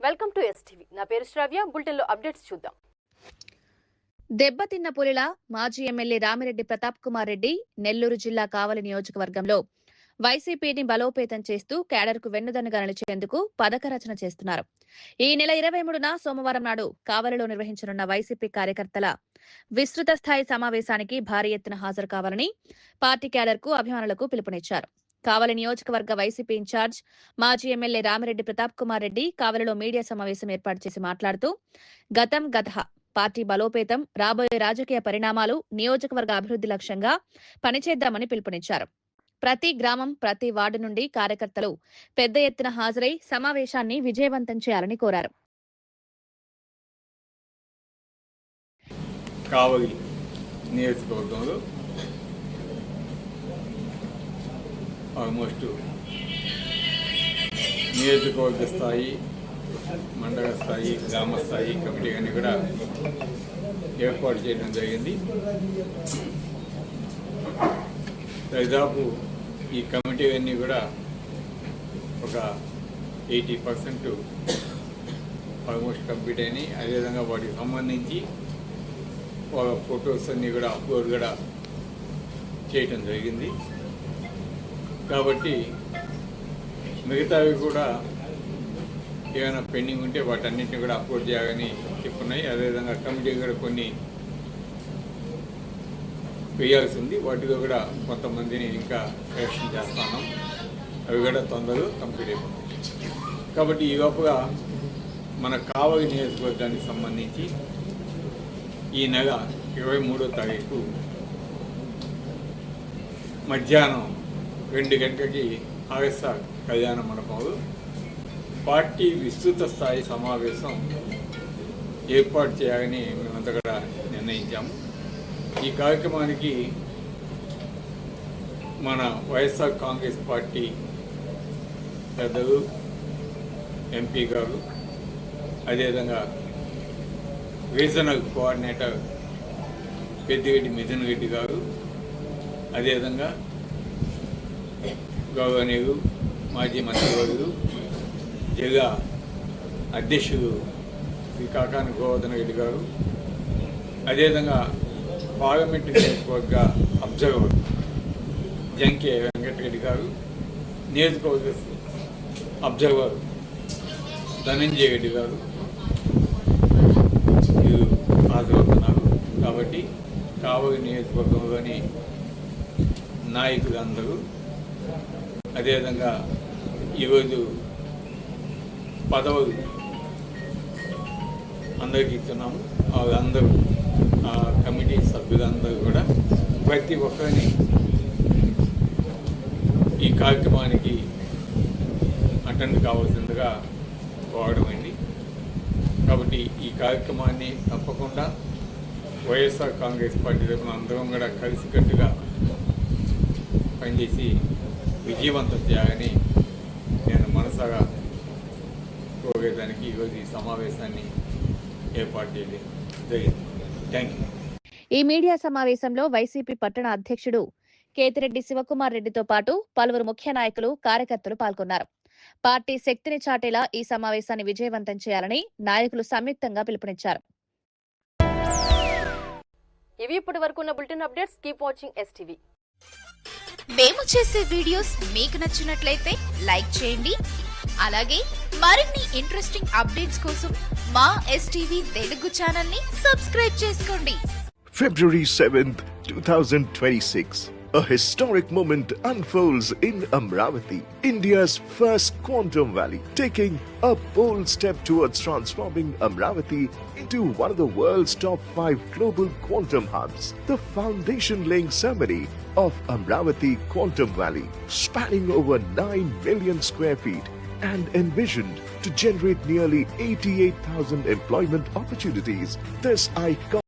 Welcome to STV. నా పేరు శ్రావ్య. బులెటిన్లో అప్డేట్స్ చూద్దాం. దెబ్బతిన్న పులిలా మాజీ ఎమ్మెల్యే రామిరెడ్డి ప్రతాప్ కుమార్ రెడ్డి నెల్లూరు జిల్లా కావలి నియోజకవర్గంలో వైసీపీని బలోపేతం చేస్తూ కేడర్కు వెన్నుదన్నుగా నిలిచేందుకు పథక రచన చేస్తున్నారు. ఈ నెల 23న సోమవారం నాడు కావలిలో నిర్వహించనున్న వైసీపీ కార్యకర్తల విస్తృత స్థాయి సమావేశానికి భారీ ఎత్తున హాజరు కావాలని పార్టీ కేడర్కు అభిమానులకు పిలుపునిచ్చారు. కావలి నియోజకవర్గ వైసీపీ ఇన్ఛార్జ్ మాజీ ఎమ్మెల్యే రామిరెడ్డి ప్రతాప్ కుమార్ రెడ్డి కావలిలో మీడియా సమావేశం ఏర్పాటు చేసి మాట్లాడుతూ గతం గతహ పార్టీ బలోపేతం, రాబోయే రాజకీయ పరిణామాలు, నియోజకవర్గ అభివృద్ధి లక్ష్యంగా పనిచేద్దామని పిలుపునిచ్చారు. ప్రతి గ్రామం, ప్రతి వార్డు నుండి కార్యకర్తలు పెద్ద ఎత్తున హాజరై సమావేశాన్ని విజయవంతం చేయాలని కోరారు. కావలి నియోజకవర్గంలో ఆల్మోస్ట్ నియోజకవర్గ స్థాయి, మండల స్థాయి, గ్రామ స్థాయి కమిటీ అన్ని కూడా ఏర్పాటు చేయడం జరిగింది. దాదాపు ఈ కమిటీ అన్నీ కూడా ఒక 80% ఆల్మోస్ట్ కంప్లీట్ అయినాయి. అదేవిధంగా వాటికి సంబంధించి వాళ్ళ ఫొటోస్ అన్నీ కూడా అప్లోడ్ కూడా చేయటం జరిగింది. కాబట్టి మిగతావి కూడా ఏమైనా పెండింగ్ ఉంటే వాటన్నింటినీ కూడా అప్లోడ్ చేయాలని చెప్పున్నాయి. అదేవిధంగా కమిటీ కూడా కొన్ని వేయాల్సి ఉంది. వాటిలో కూడా కొంతమందిని ఇంకా సెలక్షన్ చేస్తున్నాం. అవి కూడా తొందరగా కంప్లీట్ అయిపోతాయి. కాబట్టి ఈ లోపుగా మన కావలి నియోజకవర్గానికి సంబంధించి ఈ నెల 23వ తారీఖు మధ్యాహ్నం 2 గంటలకి ఆర్ఎస్ఆర్ కళ్యాణ మండపంలో పార్టీ విస్తృత స్థాయి సమావేశం ఏర్పాటు చేయాలని మేమంతా కూడా నిర్ణయించాము. ఈ కార్యక్రమానికి మన వైఎస్ఆర్ కాంగ్రెస్ పార్టీ పెద్దలు, ఎంపీ గారు, అదేవిధంగా రీజనల్ కోఆర్డినేటర్ పెద్దిరెడ్డి మిథున్ రెడ్డి గారు, అదేవిధంగా గౌరవనీయులు మాజీ మంత్రివర్యులు జిల్లా అధ్యక్షుడు శ్రీ కాకాని గోవర్ధన్ రెడ్డి గారు, అదేవిధంగా పార్లమెంటు నియోజకవర్గ అబ్జర్వర్ జంకే వెంకటరెడ్డి గారు, నియోజకవర్గ అబ్జర్వర్ ధనంజయ రెడ్డి గారు వీరు హాజరవుతున్నారు. కాబట్టి కావలి నియోజకవర్గంలోని నాయకులందరూ, అదేవిధంగా ఈరోజు పదవులు అందరికీ ఇస్తున్నాము. వాళ్ళందరూ కమిటీ సభ్యులందరూ కూడా ప్రతి ఒక్కరిని ఈ కార్యక్రమానికి అటెండ్ కావాల్సిందిగా కోరడం అయింది. కాబట్టి ఈ కార్యక్రమాన్ని తప్పకుండా వైఎస్ఆర్ కాంగ్రెస్ పార్టీ తరఫున అందరం కూడా కలిసికట్టుగా పనిచేసి విజయవంతం చేయాలని నేను మనసాగా కోరేదానికి ఈరోజు ఈ సమావేశాన్ని ఏర్పాటు చేయడం జరిగింది. Thank you. ఈ మీడియా సమావేశంలో వైసీపీ పట్టణ అధ్యక్షుడు కేతిరెడ్డి శివకుమార్ రెడ్డితో పాటు పలువురు ముఖ్య నాయకులు, కార్యకర్తలు పాల్గొన్నారు. పార్టీ శక్తిని చాటేలా ఈ సమావేశాన్ని విజయవంతం చేయాలని నాయకులు సంయుక్తంగా పిలుపునిచ్చారు. ఇవి ఇప్పటి వరకు ఉన్న bulletin updates. Keep watching STV. మేము చేసే వీడియోస్ మీకు నచ్చినట్లయితే లైక్ చేయండి. అలాగే మరిన్ని ఇంట్రెస్టింగ్ అప్డేట్స్ కోసం మా ఎస్టీవీ తెలుగు ఛానల్ ని సబ్స్క్రైబ్ చేసుకోండి. February 7th, 2026. A historic moment unfolds in Amravati, India's first quantum valley, taking a bold step towards transforming Amravati into one of the world's top 5 global quantum hubs. The foundation-laying ceremony of Amravati Quantum Valley, spanning over 9 million square feet and envisioned to generate nearly 88,000 employment opportunities. This iconic